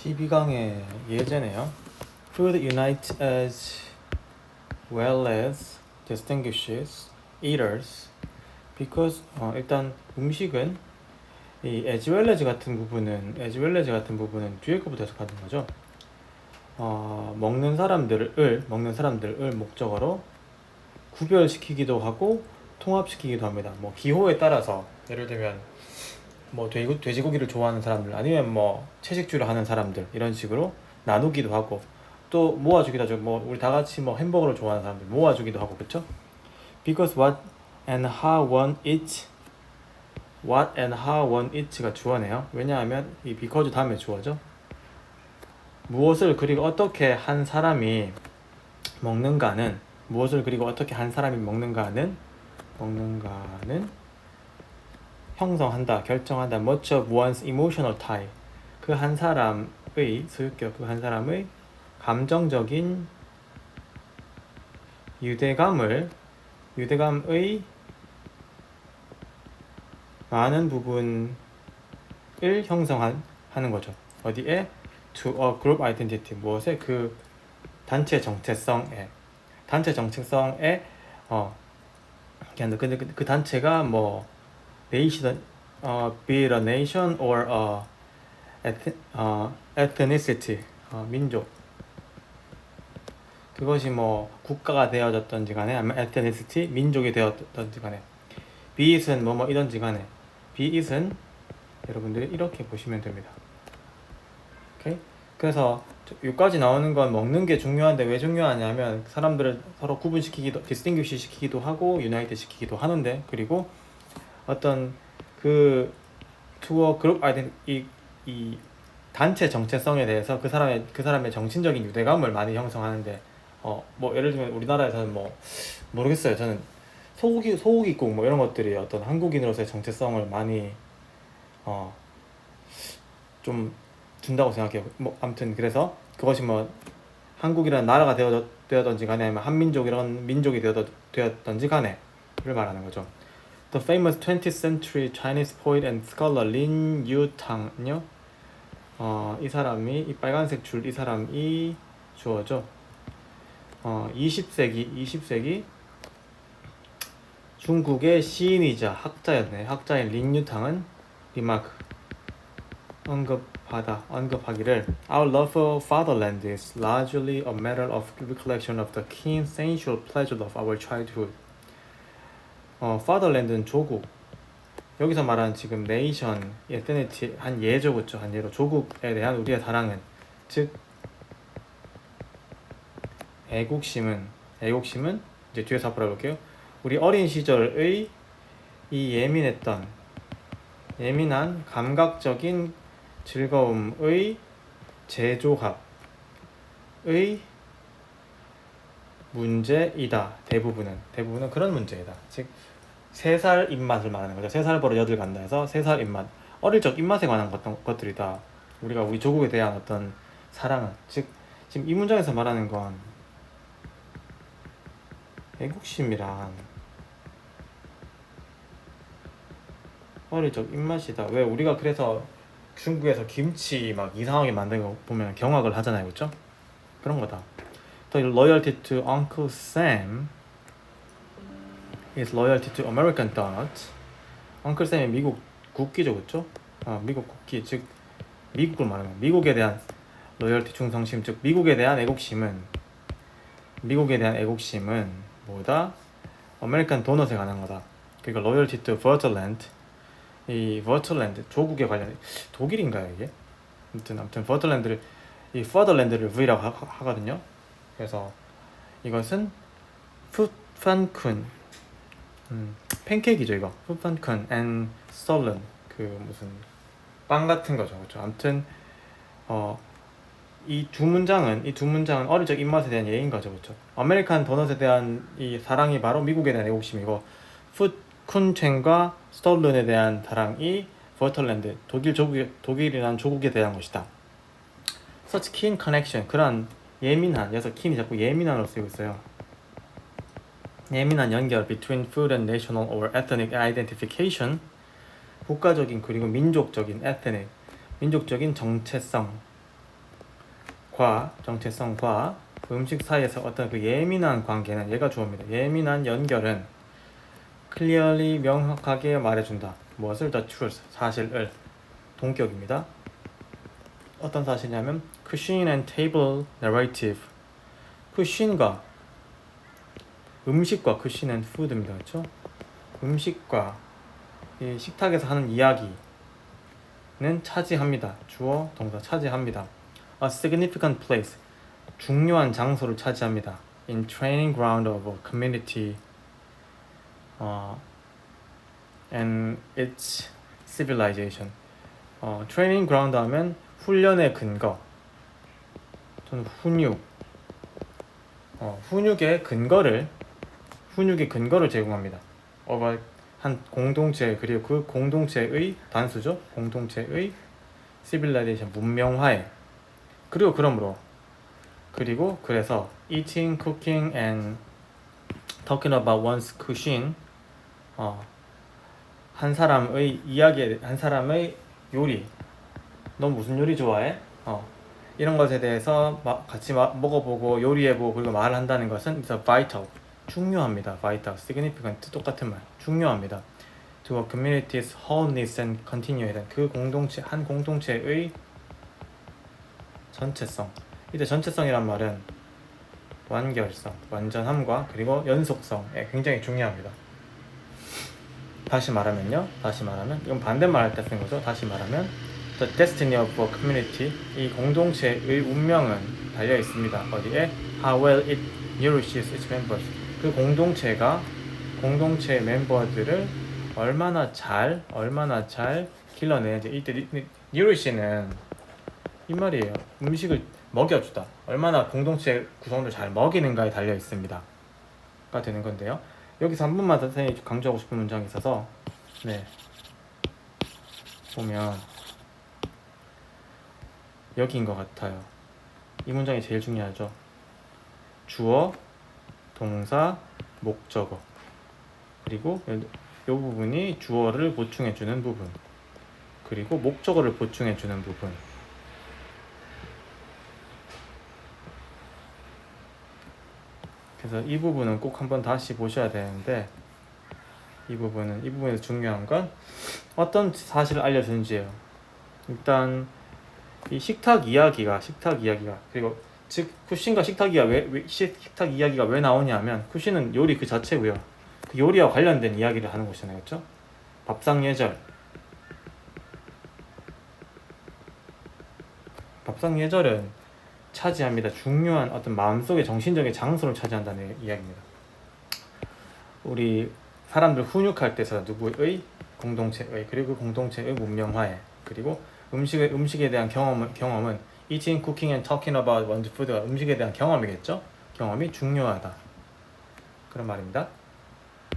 12강의 예제네요. Food unites as well as distinguishes eaters because 일단 음식은 이 as well as 같은 부분은 뒤에 거부터 해석하는 거죠. 먹는 사람들을 목적어로 구별시키기도 하고 통합시키기도 합니다. 뭐 기호에 따라서 예를 들면 뭐 돼지고기를 좋아하는 사람들 아니면 뭐 채식주를 하는 사람들 이런 식으로 나누기도 하고 또 모아주기도 하죠. 뭐 우리 다 같이 뭐 햄버거를 좋아하는 사람들 모아주기도 하고 그렇죠? Because what and how one eats가 주어네요. 왜냐하면 이 because 다음에 주어죠. 무엇을 그리고 어떻게 한 사람이 먹는가는 형성한다, 결정한다. Much of one's emotional tie. 그 한 사람의 감정적인 유대감의 많은 부분을 형성하는 거죠. 어디에? To a group identity. 무엇에? 그 단체 정체성에 근데 그 단체가 뭐 nation, be it a nation or ethnicity, 민족. 그것이 뭐 국가가 되어졌던지 간에 아니면 ethnicity, 민족이 되었던지 간에 be it은 뭐이던지 간에 be it은 여러분들이 이렇게 보시면 됩니다. 오케이? 그래서 여기까지 나오는 건 먹는 게 중요한데 왜 중요하냐면 사람들을 서로 구분시키기도 distinguish 시키기도 하고 unite 시키기도 하는데 그리고 어떤 그 투어 그룹 아이덴티 이 단체 정체성에 대해서 그 사람의 정신적인 유대감을 많이 형성하는데 뭐 예를 들면 우리나라에서는 뭐 모르겠어요. 저는 소고기국 뭐 이런 것들이 어떤 한국인으로서의 정체성을 많이 좀 준다고 생각해요. 뭐 아무튼 그래서 그것이 뭐 한국이라는 나라가 되었던지 간에 아니면 한민족이라는 민족이 되었던지 간에 를 말하는 거죠. The famous 20th century Chinese poet and scholar Lin Yutang요. 이 사람이 이 빨간색 줄 이 사람이 주어죠. 20세기 중국의 시인이자 학자인 린 유탕은 리마크 언급하기를 Our love for fatherland is largely a matter of recollection of the keen sensual pleasure of our childhood. fatherland은 조국. 여기서 말하는 지금 nation, ethnicity 한 예죠, 그렇죠? 한 예로 조국에 대한 우리의 사랑은 즉 애국심은 이제 뒤에서 앞으로 해볼게요. 우리 어린 시절의 이 예민한 감각적인 즐거움의 재조합의 문제이다. 대부분은 그런 문제이다. 즉 3살 입맛을 말하는 거죠. 3살 버릇 8 간다 해서 3살 입맛, 어릴 적 입맛에 관한 것들이다. 우리 조국에 대한 어떤 사랑은 즉 지금 이 문장에서 말하는 건 애국심이란 어릴 적 입맛이다. 왜 우리가 그래서 중국에서 김치 막 이상하게 만든 거 보면 경악을 하잖아요, 그렇죠? 그런 거다. The loyalty to Uncle Sam is loyalty to American donut. Uncle Sam이 미국 국기죠, 그렇죠? 미국 국기, 즉 미국을 말하는 미국에 대한 loyalty 충성심, 즉 미국에 대한 애국심은 뭐다? American donut에 관한 거다. 그러니까 loyalty to Verterland. 이 버틀랜드 조국에 관련 독일인가요 이게? 아무튼 버틀랜드를 이 fatherland를 V라고 하거든요. 그래서 이것은 푸판쿤 팬케이크죠 이거. 푸판쿤 and stollen 그 무슨 빵 같은 거죠, 그렇죠? 아무튼 이 두 문장은 어릴 적 입맛에 대한 예인 거죠, 그렇죠? 아메리칸 도넛에 대한 이 사랑이 바로 미국에 대한 애국심이고 쿤첸과 스톨른에 대한 사랑이 버털랜드 독일이라는 조국에 대한 것이다. Such keen connection 그런 예민한 여기서 keen이 자꾸 예민한으로 쓰이고 있어요. 예민한 연결 between food and national or ethnic identification 국가적인 그리고 민족적인 ethnic 민족적인 정체성 정체성과 그 음식 사이에서 어떤 그 예민한 관계는 얘가 주어입니다. 예민한 연결은 clearly 명확하게 말해준다. 무엇을? the truth 사실을. 동격입니다. 어떤 사실이냐면 cuisine and table narrative. cuisine과 음식과 cuisine and food입니다. 그렇죠? 음식과 이 식탁에서 하는 이야기는 차지합니다. 주어 동사 차지합니다. A significant place 중요한 장소를 차지합니다. In training ground of a community and its civilization. training ground 하면 훈련의 근거. 저는 훈육의 근거를 제공합니다. 한 공동체 그리고 그 공동체의 단수죠. 공동체의 civilization 문명화에 그래서 eating, cooking and talking about one's cuisine 한 사람의 요리 너 무슨 요리 좋아해? 이런 것에 대해서 같이 먹어보고 요리해보고 그리고 말을 한다는 것은 it's vital 중요합니다. vital, significant 똑같은 말 중요합니다. to a community's wholeness and continuity 그 한 공동체의 전체성. 이때 전체성이란 말은 완결성, 완전함과 그리고 연속성에 굉장히 중요합니다. 다시 말하면 이건 반대말 할 때 쓴 거죠. 다시 말하면 The destiny of a community 이 공동체의 운명은 달려 있습니다. 어디에? How well it nourishes its members 그 공동체의 멤버들을 얼마나 잘 길러내는지. 이때 nourish는 이 말이에요. 음식을 먹여주다. 얼마나 공동체 구성원들 잘 먹이는가에 달려 있습니다. 가 되는 건데요. 여기서 한 번만 더 선생님이 강조하고 싶은 문장이 있어서 보면 여기인 것 같아요. 이 문장이 제일 중요하죠. 주어, 동사, 목적어 그리고 이 부분이 주어를 보충해주는 부분 그리고 목적어를 보충해주는 부분. 그래서 이 부분은 꼭 한번 다시 보셔야 되는데 이 부분에서 중요한 건 어떤 사실을 알려주는지예요. 일단 이 식탁 이야기가 그리고 즉 쿠신과 식탁 이야기가 왜 나오냐면 쿠신은 요리 그 자체고요. 그 요리와 관련된 이야기를 하는 것이잖아요. 그렇죠? 밥상 예절은 차지합니다. 중요한 어떤 마음속의 정신적인 장소를 차지한다는 이야기입니다. 우리 사람들 훈육할 때서 누구의? 공동체의 그리고 공동체의 문명화에 그리고 음식에 대한 경험은 eating, cooking and talking about one's food가 음식에 대한 경험이겠죠? 경험이 중요하다. 그런 말입니다.